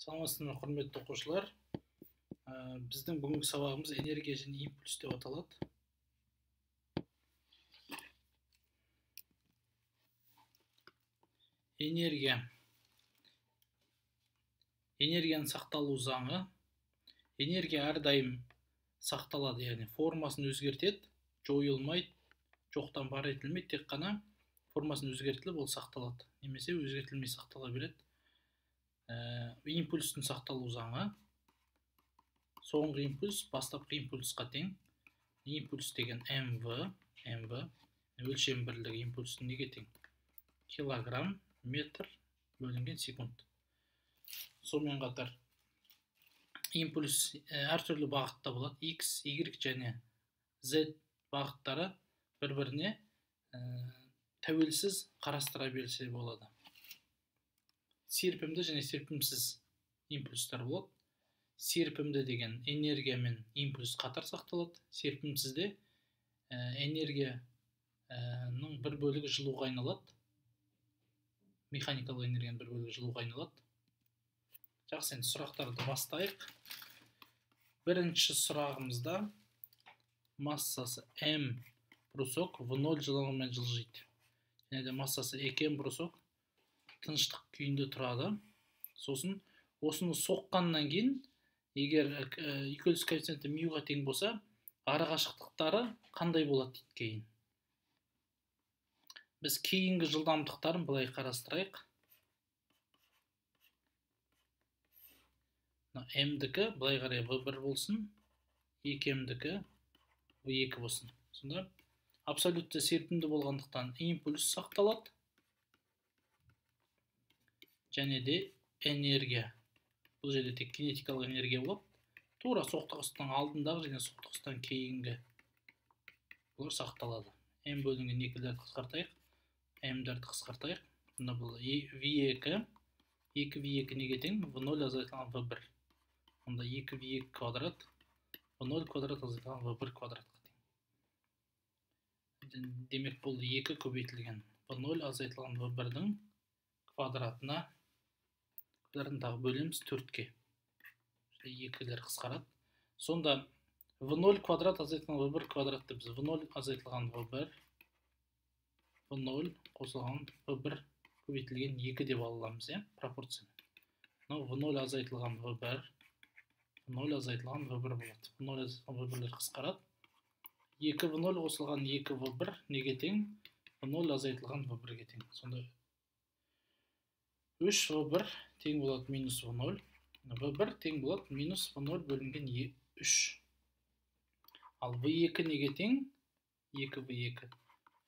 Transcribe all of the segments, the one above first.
Саламатсыздар ма, құрметті оқушылар. Біздің бүгінгі сабағымыз энергия және импульс деп аталады. Энергияның сақталу заңы. Энергия әрдайым сақталады, яғни формасын өзгертеді, жойылмайды, жоқтан бар етілмейді, тек қана формасын өзгертіліп ол сақталады, немесе өзгертілмей сақтала береді. Импульстің сақталу заңы. Соңғы импульс бастапқы импульсқа тең. Импульс деген МВ, өлшем бірлігі импульстің неге тең? Килограмм метр бөлінген секунд. Сонымен қатар импульс әртүрлі бағытта болады. X, Y және Z бағыттары бір-біріне тәуелсіз қарастыра берсе болады. Серпімді және серпімсіз импульстар болады. Серпімді деген энергия мен импульс қатар сақталады. Серпімсізде энергияның бір бөлігі жылуға айналады. Механикалық энергияның бір бөлігі жылуға айналады. Жақсы, енді сұрақтарды бастайық. Бірінші сұрағымызда массасы М брусок В0 жылылығымен жылжиды. Және де массасы 2М брусок тыныштық күйінде тұрады. Сосын осыны соққаннан кейін, егер үйкеліс коэффициенті мюға тең болса, арақашықтықтары қандай болады дейді кейін. Біз кейінгі жылдамдықтарын былай қарастырайық. М-дікі былай қарай В1 болсын, 2М-дікі В2 болсын. Сонда абсолютті серпімді болғандықтан импульс сақталады. Және де энергия. Бұл жерде тек кинетикалық энергия болады. Тура соқтығыстың алдындағы және соқтығыстан кейінгі бұлар сақталады. М бөлінген екілерді қысқартайық. М-дерді қысқартайық. Бұл V2. 2V2 неге тең? V0 азайтылған V1. Онда 2V2 квадрат. V0 квадрат азайтылған V1 квадратқа тең. Демек бұл 2 көбейтілген. V0 азайтылған V1-дің квадратына квадратындағы бөлеміз 4-ке. 2-лер қысқарады. Сонда V0 квадрат азайтылған V1 квадратты біз V0 азайтылған V1, V0 қосылған V1 көбейтілген 2 деп аламыз, пропорция. V0 азайтылған V1, V0 азайтылған V1 болады. V0 азайтылған V1-лер қысқарады. 2 V0 қосылған 2 V1 неге тең? V0 азайтылған V1-ге тең. Сонда 3 V1 тең болады минус V0. V1 тең болады минус V0 бөлінген 3. Ал V2 неге тең? 2 V2.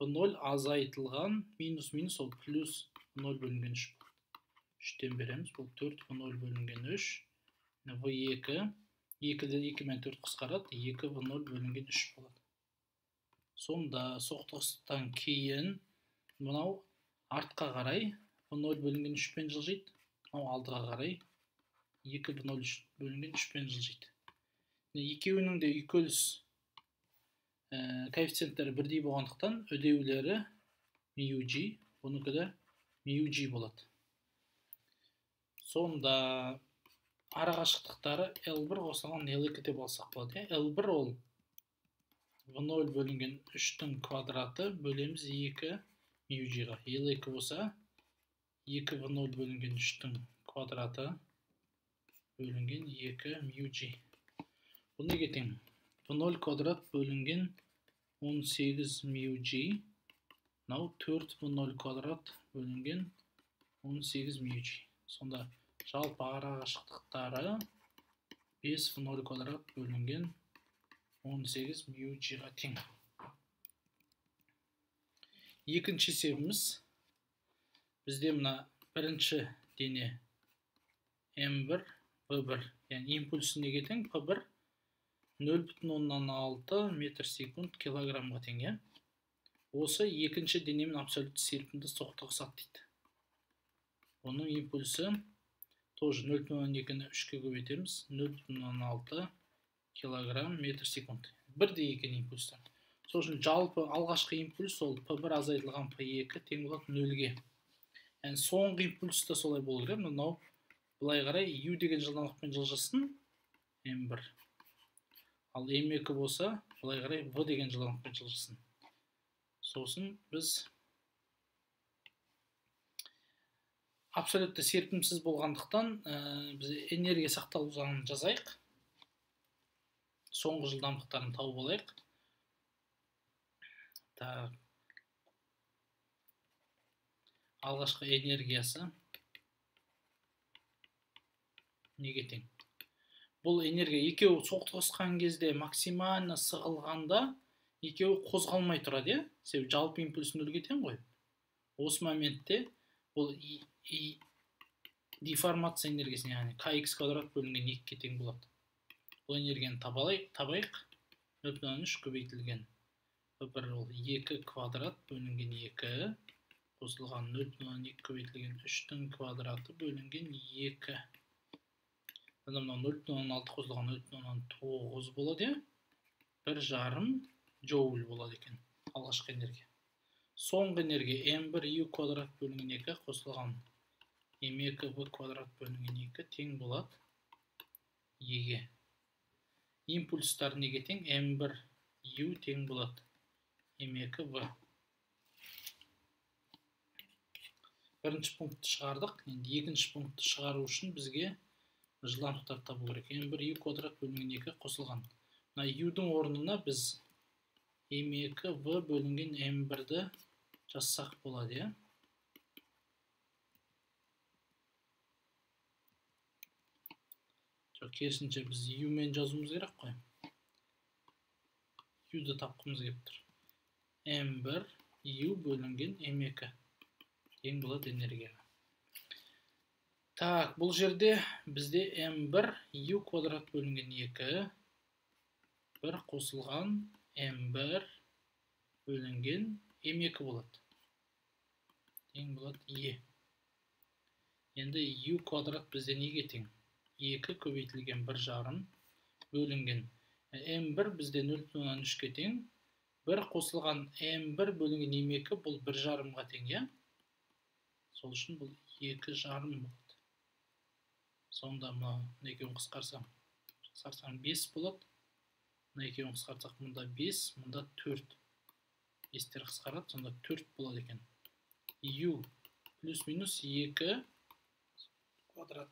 V0 азайтылған минус ол плюс V0 бөлінген 3 болады. 3-тен береміз. Бұл 4 V0 бөлінген 3. V2. 2 мен 4 қысқарады. 2 V0 бөлінген 3 болады. Сонда соқтығыстан кейін мынау артқа қарай V0 бөлінген 3-пен жылжиды. Алдыға қарай 2 V0 бөлінген 3-пен жылжиды. Екеуінің де үйкеліс коэффициенттері бірдей болғандықтан үдеулері μg, бұныкі да μg болады. Сонда арақашықтықтары L1 қосылған L2 деп алсақ болады. L1 ол V0 бөлінген 3-тің квадраты бөлеміз 2 μg-ға. L2 болса 2 V0 бөлінген 3-тің квадраты бөлінген 2 μg. Бұл неге тең? V0 квадрат бөлінген 18 μg. 4 V0 квадрат бөлінген 18 μg. Сонда жалпы арақашықтықтары 5 V0 квадрат бөлінген 18 μg-ға тең. Екінші есебіміз. Бізде мына бірінші дене М1, В1, яғни импульс неге тең? P1 0,6 метр секунд килограммға тең. Осы екінші денемен абсолютті серпімді соқтығысады дейді. Оның импульсы тоже 0,2-ні 3-ке көбейтеміз. 0,6 килограмм метр секунд. Бірдей екен импульстар. Сол үшін жалпы алғашқы импульс ол P1 азайтылған P2 тең болады 0-ге. Соңғы импульста солай болу керек. Мынау Былай қарай U деген жылдамдықпен жылжысын M1. Ал M2 болса, былай қарай V деген жылдамдықпен жылжысын. Сосын біз абсолютті серпімсіз болғандықтан біз энергия сақталу заңын жазайық. Соңғы жылдамдықтарын тауып алайық. Алғашқы энергиясы неге тең? Бұл энергия екеуі соқтығысқан кезде максимально сығылғанда екеуі қозғалмай тұрады, себебі жалпы импульс нөлге тең ғой. Осы моментте бұл деформация энергиясы, яғни kx квадрат бөлінген 2-ге тең болады. Бұл энергияны табайық. 0,3 көбейтілген 2 квадрат бөлінген 2 қосылған 0,2 көбейтілген 3-тің квадраты бөлінген 2. 0,6 қосылған 0,9 болады. 1,5 джоуль болады екен алғашқы энергия. Соңғы энергия m1 u квадрат бөлінген 2 қосылған m2 v квадрат бөлінген 2 тең болады e-ге. Импульстар неге тең? m1 u тең болады m2 v. Бірінші пунктті шығардық. Енді екінші пунктті шығару үшін бізге жылдамдықтар табу керек. m1 u квадрат бөлінген 2 қосылған. U-дің орнына біз m2 v бөлінген m1-ді жазсақ болады, е? Керісінше біз U-мен жазуымыз керек қой. U-ды тапқымыз келіп тұр. m1 u бөлінген m2 тең болады энергияға. Так, бұл жерде бізде m1 u квадрат бөлінген 2 1 қосылған m1 бөлінген m2 болады. Тең болады e. Енді u квадрат бізде неге тең? 2 көбейтілген 1,5 бөлінген m1 бізде 0,3-ке тең. 1 қосылған m1 бөлінген m2 бұл 1,5-ға тең, е? Сол үшін бұл 2,5 болады. Сонда мұны екеуін қысқарсам 5 болады. Мұны екеуін қысқарсақ мұнда 5, мұнда 4. 5-тер қысқарады, сонда 4 болады екен. U плюс-минус 2 квадрат.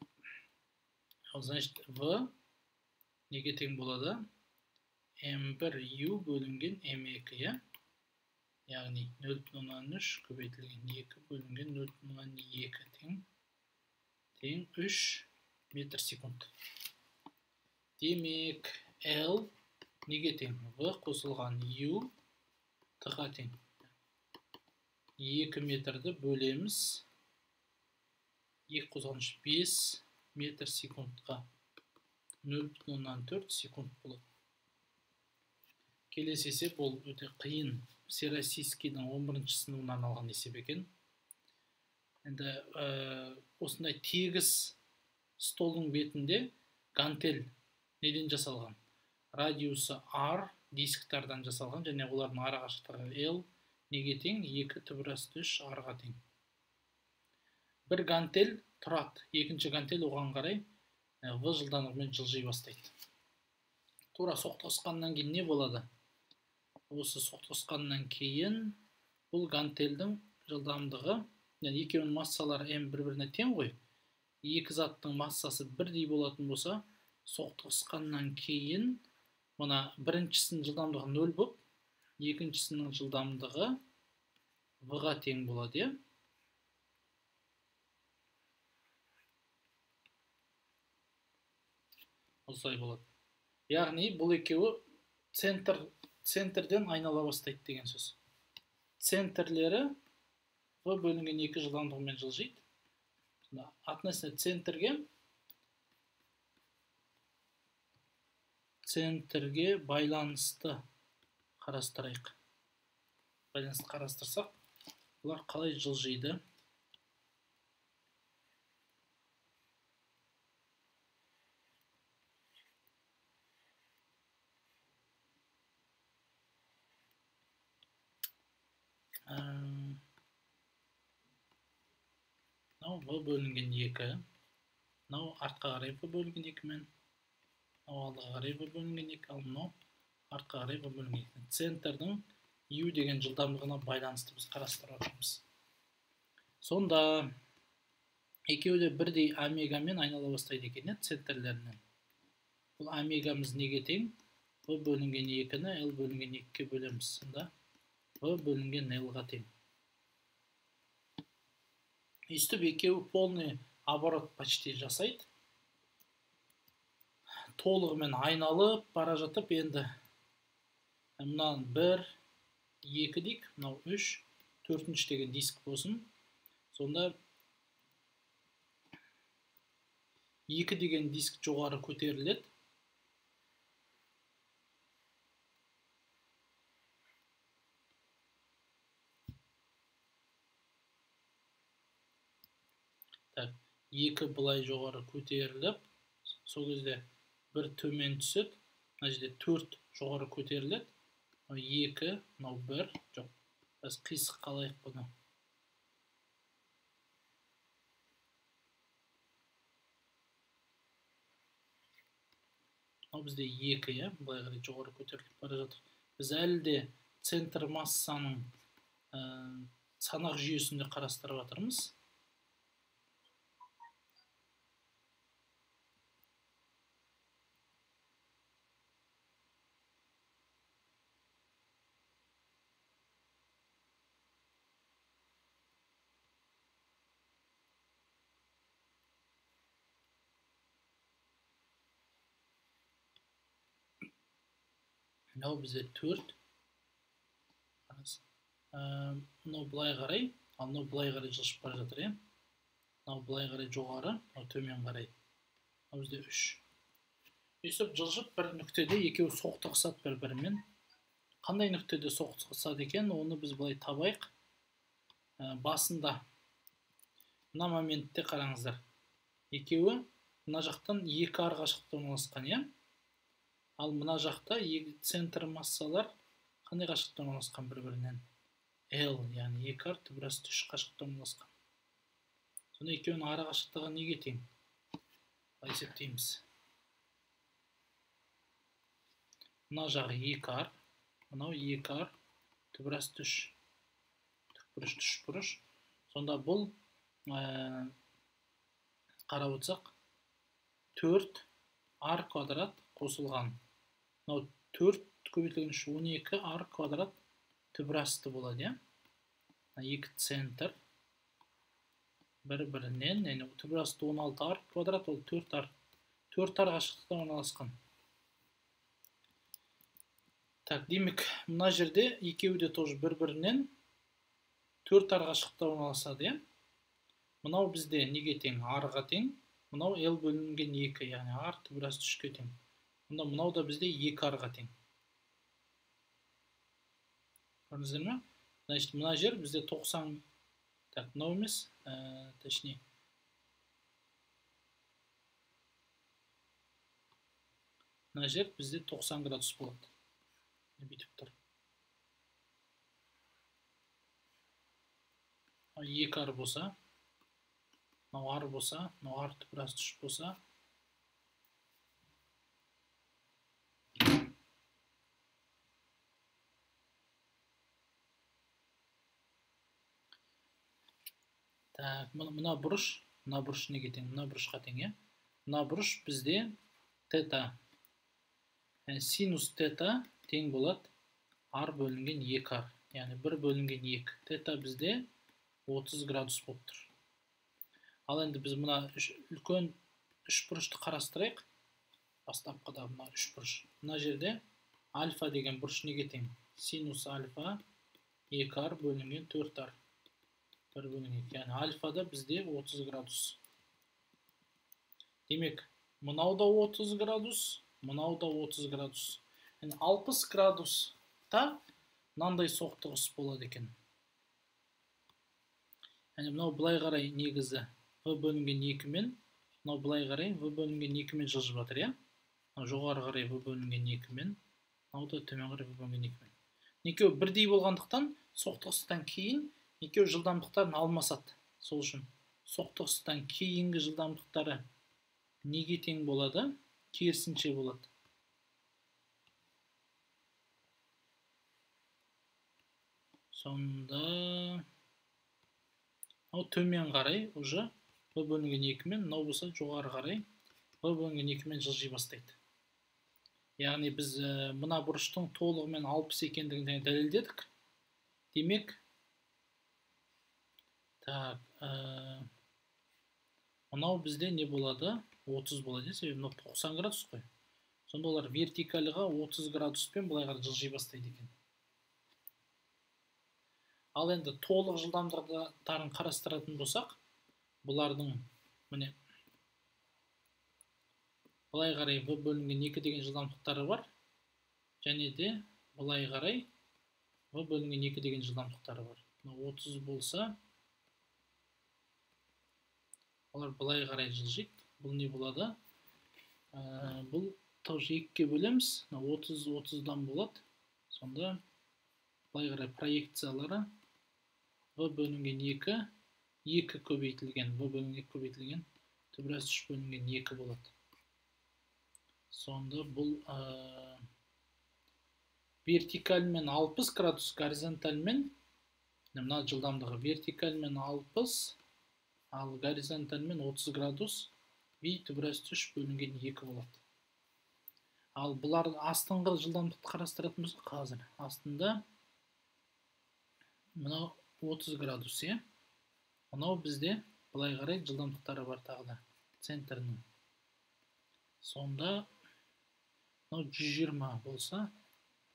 Значит, v неге тең болады? m1 u бөлінген m2, е? Яғни 0,3 көбейтілген 2 бөлінген 0,2 тең 3 метр секунд. Демек, L неге тең? V қосылған U T-ға тең. 2 метрді бөлеміз. 2 қосылған 5 метр секундқа 0,4 секунд болады. Келесі есеп ол өте қиын. Всероссийскийдің 11-ші сыныбынан алған есеп екен. Енді осындай тегіс столдың бетінде гантель неден жасалған? Радиусы R дисктардан жасалған, және олардың арақашықтығы L неге тең? 2 түбірас 3 R-ға тең. Бір гантель тұрады, екінші гантель оған қарай V жылдамдығымен жылжи бастайды. Тура соқтығысқаннан кейін не болады? Осы соқтығысқаннан кейін бұл гантельдің жылдамдығы, яғни екеуінің массалары m бір-біріне тең ғой. Екі заттың массасы бірдей болатын болса, соқтығысқаннан кейін мына біріншісінің жылдамдығы 0 болып, екіншісінің жылдамдығы v-ға тең болады, е? Осылай болады. Яғни бұл екеуі центрден айнала бастайды деген сөз. Центрлері v бөлінген 2 жылдамдығымен жылжиды. Относительно центрге байланысты қарастырайық. Байланысты қарастырсақ, бұлар қалай жылжиды? V бөлінген 2, мынау артқа қарай v бөлінген 2-мен, мынау алдыға қарай v бөлінген 2, ал мынау артқа қарай v бөлінген 2. Центрдің U деген жылдамдығына байланысты біз қарастырып жатырмыз. Сонда екеуі де бірдей омегамен айнала бастайды екен, центрлерінен. Бұл омегамыз неге тең? V бөлінген 2-ні L бөлінген 2-ге бөлеміз. Сонда V бөлінген L-ға тең. Өйстіп екеуі полный оборот почти жасайды. Толығымен айналып бара жатып, енді мынан 1, 2 дейік, мынау 3, 4-ші деген диск болсын. Сонда 2 деген диск жоғары көтеріледі. Так, 2 былай жоғары көтеріліп, сол кезде 1 төмен түседі. Мына жерде 4 жоғары көтеріледі. 2, мынау 1, жоқ. Біз қисық қалайық бұны. Мынау бізде 2, иә, былай қарай жоғары көтеріліп бара жатыр. Біз әлі де центр массаның санақ жүйесінде қарастырып жатырмыз. Мынау бізде 4. Мынау былай қарай, ал мынау былай қарай жылжып бара жатыр, е. Мынау былай қарай жоғары, мынау төмен қарай. Мынау бізде 3. Өйстіп жылжып бір нүктеде екеуі соқтығысады бір-бірімен. Қандай нүктеде соқтығысады екен, оны біз былай табайық. Басында мына моментте қараңыздар. Екеуі мына жақтан 2 ар қашықтықта орналасқан, иә? Ал мына жақта центр массалар қандай қашықтықта орналасқан бір-бірінен? L, яғни 2 ар түбірас 3 қашықтықта орналасқан. Сонда екеуінің ара қашықтығы неге тең? Есептейміз. Мына жағы 2 ар, мынау 2 ар түбірас 3. Түкбұрыш, түшбұрыш. Сонда бұл қарап отырсақ 4 ар квадрат қосылған. Мынау 4 көбейтілген 12 ар квадрат түбірасты болады, иә? 2 центр бір-бірінен, түбірасты 16 ар квадрат, ол 4 ар. 4 ар қашықтықта орналасқан. Так, демек, мына жерде екеуі де тоже бір-бірінен 4 ар қашықтықта орналасады, иә? Мынау бізде неге тең? Арға тең. Мынау L бөлінген 2, яғни ар түбірас 3-ке тең. Онда мынау да бізде 2 арға тең. Көрдіңіздер ме? Значит, мына жер бізде 90, так, мынау емес, точнее. Мына жер бізде 90 градус болады. Бүйтіп тұр. 2 ар болса, мынау ар болса, мынау ар түбірас 3 болса, так, мына бұрыш неге тең? Мына бұрышқа тең, е? Мына бұрыш бізде тета, синус тета тең болады ар бөлінген 2 ар. Яғни 1 бөлінген 2. Тета бізде 30 градус болып тұр. Ал енді біз мына үлкен 3 бұрышты қарастырайық. Бастапқыда мына 3 бұрыш. Мына жерде альфа деген бұрыш неге тең? Синус альфа 2 ар бөлінген 4 ар. 1 бөлінген 2. Яғни альфада бізде 30 градус. Демек, мынау да 30 градус, мынау да 30 градус. Яғни 60 градуста мынандай соқтығыс болады екен. Яғни мынау былай қарай негізі v бөлінген 2-мен, мынау былай қарай v бөлінген 2-мен жылжып жатыр, иә? Жоғары қарай v бөлінген 2-мен, мынау да төмен қарай v бөлінген 2-мен. Екеуі бірдей болғандықтан соқтығыстан кейін екеуі жылдамдықтарын алмасады. Сол үшін соқтығыстан кейінгі жылдамдықтары неге тең болады? Керісінше болады. Сонда төмен қарай уже v бөлінген 2-мен, мынау болса жоғары қарай v бөлінген 2-мен жылжи бастайды. Яғни біз мына бұрыштың толығымен 60 екендігін дәлелдедік. Демек, мынау бізде не болады? 30 болады, себебі 90 градус қой. Сонда олар вертикалыға 30 градуспен былай қарай жылжи бастайды екен. Ал енді толық жылдамдықтарын қарастыратын болсақ, бұлардың міне былай қарай v бөлінген 2 деген жылдамдықтары бар, және де былай қарай v бөлінген 2 деген жылдамдықтары бар. 30 болса, олар былай қарай жылжиды. Бұл не болады? Бұл тоже 2-ке бөлеміз. 30-30-дан болады. Сонда былай қарай проекциялары v бөлінген 2, 2 көбейтілген, v бөлінген 2 көбейтілген, түбірас 3 бөлінген 2 болады. Сонда бұл вертикальмен 60 градус, горизонтальмен, мына жылдамдығы вертикальмен 60, ал горизонтальмен 30 градус, v түбірас 3 бөлінген 2 болады. Ал бұлар астыңғы жылдамдықты қарастыратын болсақ, қазір астында мынау 30 градус, мынау бізде былай қарай жылдамдықтары бар тағыда, центрінің. Сонда мынау 120 болса,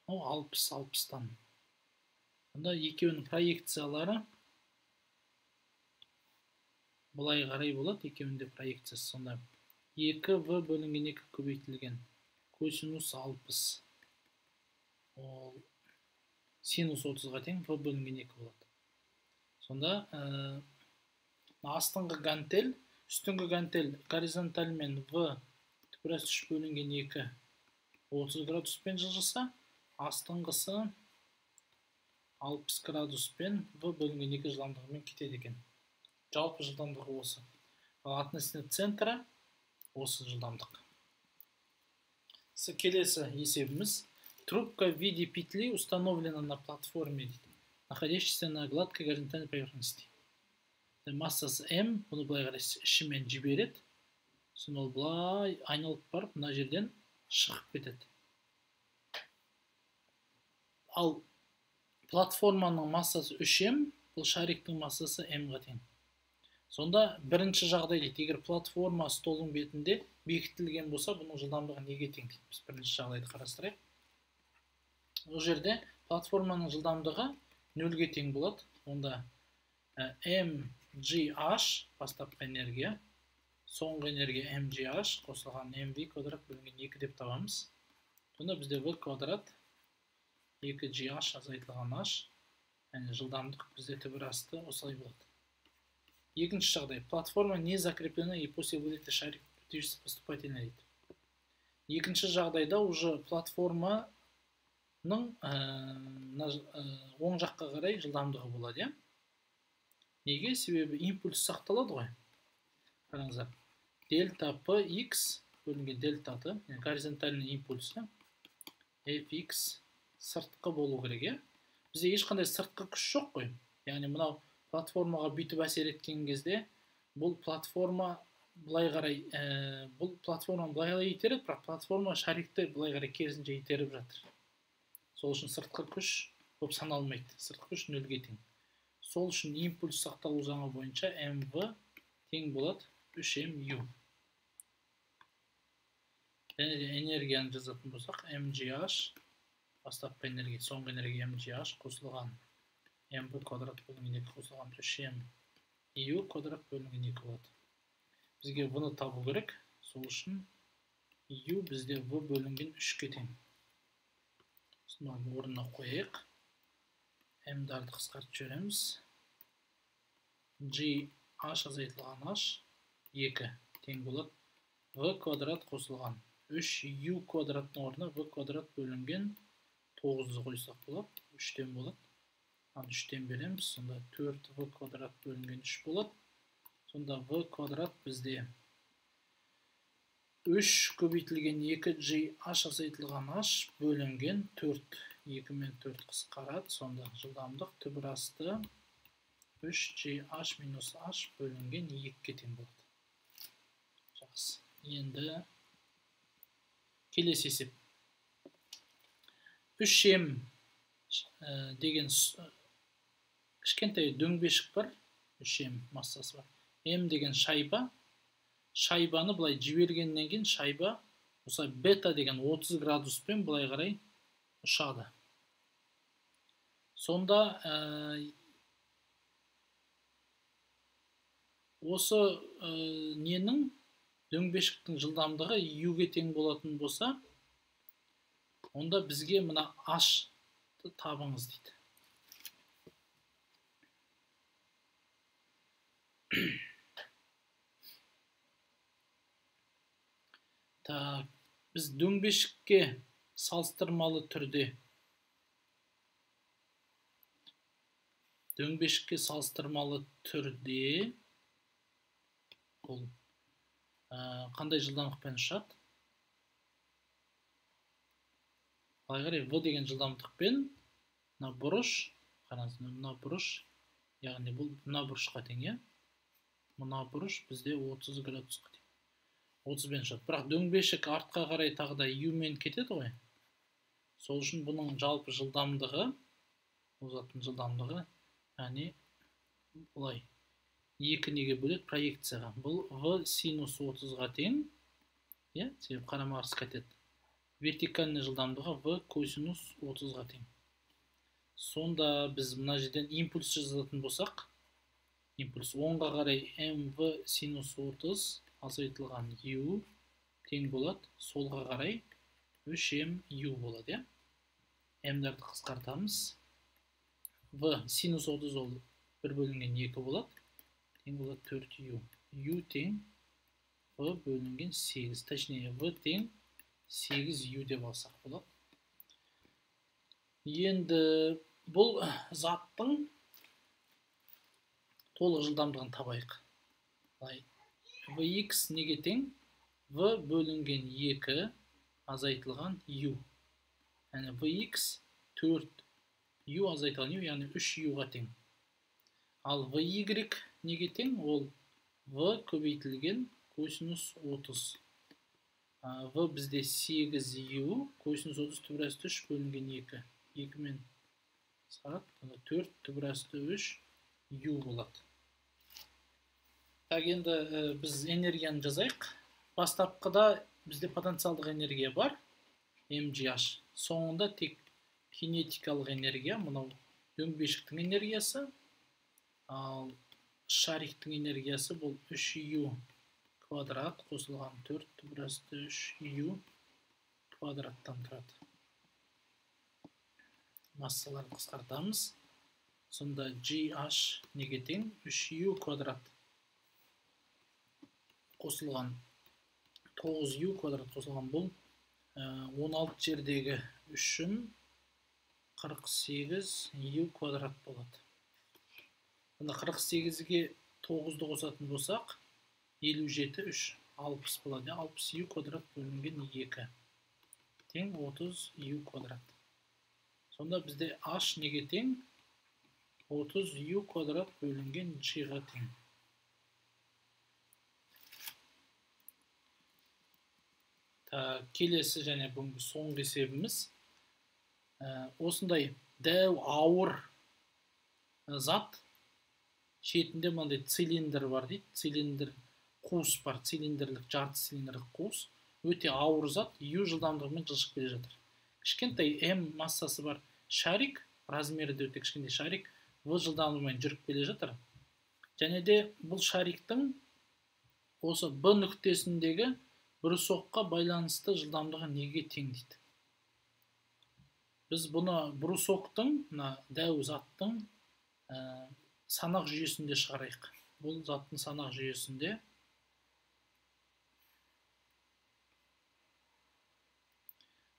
мынау 60-60-тан. Сонда екеуінің проекциялары былай қарай болады, екеуінде проекциясы. Сонда 2v бөлінген 2 көбейтілген, косинус 60, ол синус 30-ға тең v бөлінген 2 болады. Сонда астыңғы гантель, үстіңгі гантель горизонтальмен v түбірас 3 бөлінген 2 30 градуспен жылжыса, астыңғысы 60 градуспен v бөлінген 2 жылдамдығымен кетеді екен. Жалпы жылдамдығы осы. Относительно центра осы жылдамдық. Келесі есебіміз. Трубка в виде петли установлена на платформе, находящейся на гладкой горизонтальной поверхности. Массасы m, бұны былай қарай ішімен жібереді. Соны ол былай айналып барып, мына жерден шығып кетеді. Ал платформаның массасы 3m, бұл шариктің массасы m-ға тең. Сонда бірінші жағдай дейді, егер платформа столдың бетінде бекітілген болса, бұның жылдамдығы неге тең дейді. Біз бірінші жағдайды қарастырайық. Ол жерде платформаның жылдамдығы 0-ге тең болады. Онда mgh бастапқы энергия, соңғы энергия mgh қосылған mv квадрат бөлінген 2 деп табамыз. Сонда бізде v квадрат 2gh азайтылған h, яғни жылдамдық бізде түбірасты осылай болады. Екінші жағдай. Платформа не закреплена и после вылета шарик движется поступательно дейді. Екінші жағдайда уже платформаның оң жаққа қарай жылдамдығы болады, Неге? Себебі импульс сақталады ғой. Қараңыздар. Дельта px бөлінген дельта t, горизонтальный импульсы fx сыртқы болу керек, Бізде ешқандай сыртқы күш жоқ қой. Яғни мынау платформаға бүйтіп әсер еткен кезде, бұл платформа былай қарай итереді, бірақ платформа шарикті былай қарай керісінше итеріп жатыр. Сол үшін сыртқы күш көп саналмайды. Сыртқы күш 0-ге тең. Сол үшін импульс сақталу заңы бойынша mv тең болады 3mu. Және де энергияны жазатын болсақ, mgh бастапқы энергия, соңғы энергия mgh қосылған mv квадрат бөлінген 2 қосылған 3mu квадрат бөлінген 2 болады. Бізге v-ны табу керек. Сол үшін u бізде v бөлінген 3-ке тең. Соны орнына қойайық. m-дарды қысқартып жібереміз. gh азайтылған h 2 тең болады. v квадрат қосылған 3u квадраттың орнына v квадрат бөлінген 9-ды қойсақ болады. 3-тен болады. 3-тен береміз. Сонда 4v квадрат бөлінген 3 болады. Сонда v квадрат бізде 3 көбейтілген 2G H азайтылған H бөлінген 4. 2 мен 4 қысқарады. Сонда жылдамдық түбір асты 3GH минус H бөлінген 2-ге тең болады. Жақсы. Енді келесі есеп. 3M деген кішкентай дөңбешік бар. 3M массасы бар. M деген шайба. Шайбаны бұлай жібергеннен кейін шайба осылай бета деген 30 градуспен бұлай қарай ұшады. Сонда осы ненің дөңбешіктің жылдамдығы U-ге тең болатын болса, онда бізге мына H-ты табыңыз дейді. Біз дөңбешікке салыстырмалы түрде бұл қандай жылдамдықпен ұшады? Қалай қарай, V деген жылдамдықпен мына бұрыш, мына бұрыш, яғни бұл мына бұрышқа тең, иә? Мына бұрыш бізде 30 градусқа тең. 30-бен ұшады. Бірақ дөңбешік артқа қарай тағы да U-мен кетеді ғой. Сол үшін бұның жалпы жылдамдығы, бұл заттың жылдамдығы, яғни бұлай 2 неге бөледі проекцияға. Бұл V синус 30-ға тең, иә, себебі қарама-қарсы кетеді. Вертикальный жылдамдығы V косинус 30-ға тең. Сонда біз мына жерден импульс жазатын болсақ, импульс 10-ға қарай mv синус 30 азайтылған U тең болады, солға қарай 3mu болады, иә? M'дарды қысқартамыз. V синус 30 ол 1 бөлінген 2 болады, тең болады 4u. U тең V бөлінген 8, точнее V тең 8u деп алсақ болады. Енді бұл заттың толық жылдамдығын табайық. Vx неге тең? V бөлінген 2 азайтылған U. Яғни Vx 4U азайтылған U, яғни 3U-ға тең. Ал Vy неге тең? Ол V көбейтілген косинус 30. V бізде 8U, косинус 30 түбір асты 3 бөлінген 2. 2 мен сағат 4 түбір асты 3U болады. Енді біз энергияны жазайық. Бастапқыда бізде потенциалдық энергия бар, mgh. Соңында тек кинетикалық энергия, мынау дөңбешіктің энергиясы, ал шариктің энергиясы бұл 3u квадрат қосылған 4 түбір асты 3u квадраттан тұрады. Массаларын қысқартамыз. Сонда gh неге тең? 3u квадрат қосылған 9u квадрат қосылған бұл 16 жердегі 3-ін 48u квадрат болады. Бұнда 48-ге 9-ды қосатын болсақ, 57, 3, 60 болады. 60u квадрат бөлінген 2. Тең 30u квадрат. Сонда бізде h неге тең? 30u квадрат бөлінген g-ға тең. Келесі және бүгінгі соңғы есебіміз. Осындай дәу ауыр зат шетінде мынандай цилиндр бар дейді. Цилиндр қуыс бар, цилиндрлік, жарты цилиндрлік қуыс. Өте ауыр зат, U жылдамдығымен жылжып келе жатыр. Кішкентай M массасы бар шарик, размері де өте кішкентай шарик, V жылдамдығымен жүріп келе жатыр. Және де бұл шариктің осы B нүктесіндегі бұрысоққа байланысты жылдамдығы неге тең дейді. Біз бұны бұрысоқтың, дәу заттың санақ жүйесінде шығарайық. Бұл заттың санақ жүйесінде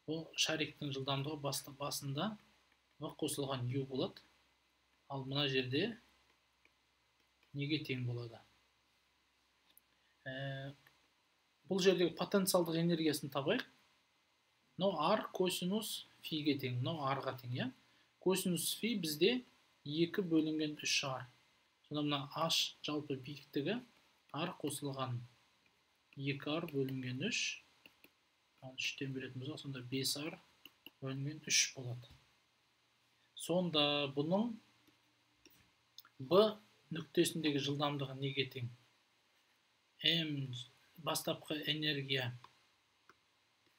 бұл шариктің жылдамдығы басында V қосылған U болады. Ал мына жерде неге тең болады? Бұл жердегі потенциалдық энергиясын табайық. Мынау r косинус фиге тең, мынау r-ға тең, иә? Косинус фи бізде 2 бөлінген 3r. Сонда мына h жалпы биіктігі r қосылған 2r бөлінген 3. 3-тен бөлетін болсақ, сонда 5r бөлінген 3 болады. Сонда бұның b нүктесіндегі жылдамдығы неге тең? M бастапқы энергия,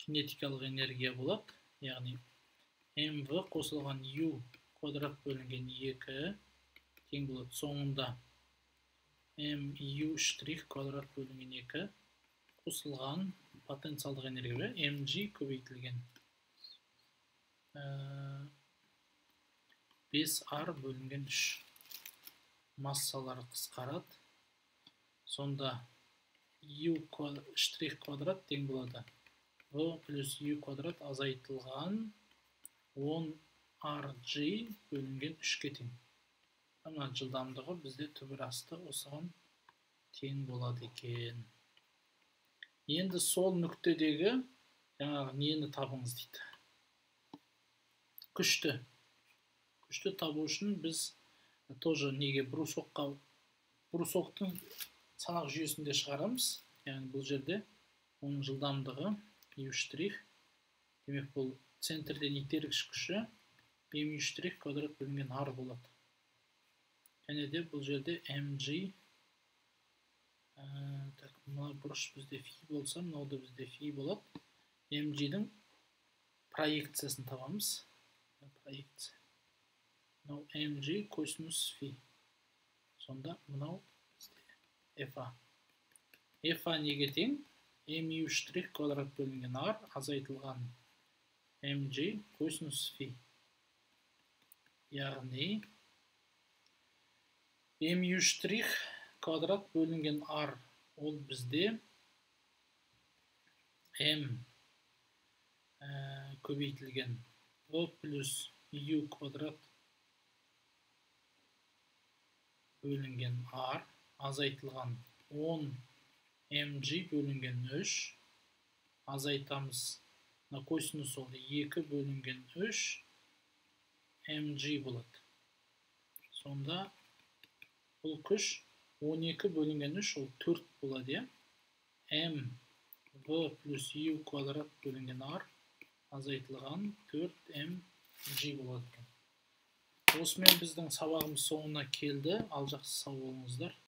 кинетикалық энергия болады. Яғни mv қосылған u квадрат бөлінген 2 тең болады. Соңында mu штрих квадрат бөлінген 2 қосылған потенциалдық энергия mg көбейтілген 5r бөлінген 3. Массалары қысқарады. Сонда u штрих квадрат тең болады v плюс u квадрат азайтылған 10rg бөлінген 3-ке тең. Мына жылдамдығы бізде түбір асты осыған тең болады екен. Енді сол нүктедегі жаңағы нені табыңыз дейді. Күшті табу үшін біз тоже неге брусоктың санақ жүйесінде шығарамыз. Яғни бұл жерде оның жылдамдығы u штрих. Демек бұл центрден итергіш күші mu штрих квадрат бөлінген r болады. Және де бұл жерде mg, мына бұрыш бізде фи болса, мынау да бізде фи болады. mg-дің проекциясын табамыз. Проекция. Мынау mg косинус фи. Сонда мынау fa. fa неге тең? mu штрих квадрат бөлінген r азайтылған mg косинус фи. Яғни mu штрих квадрат бөлінген r ол бізде m көбейтілген v плюс u квадрат бөлінген r азайтылған 10 mg бөлінген 3 азайтамыз. На косинус ол 2 бөлінген 3 mg болады. Сонда бұл күш 12 бөлінген 3 ол 4 болады. m v плюс u квадрат бөлінген r азайтылған 4 mg болады. Осымен біздің сабағымыз соңына келді. Ал жақсы сау болыңыздар.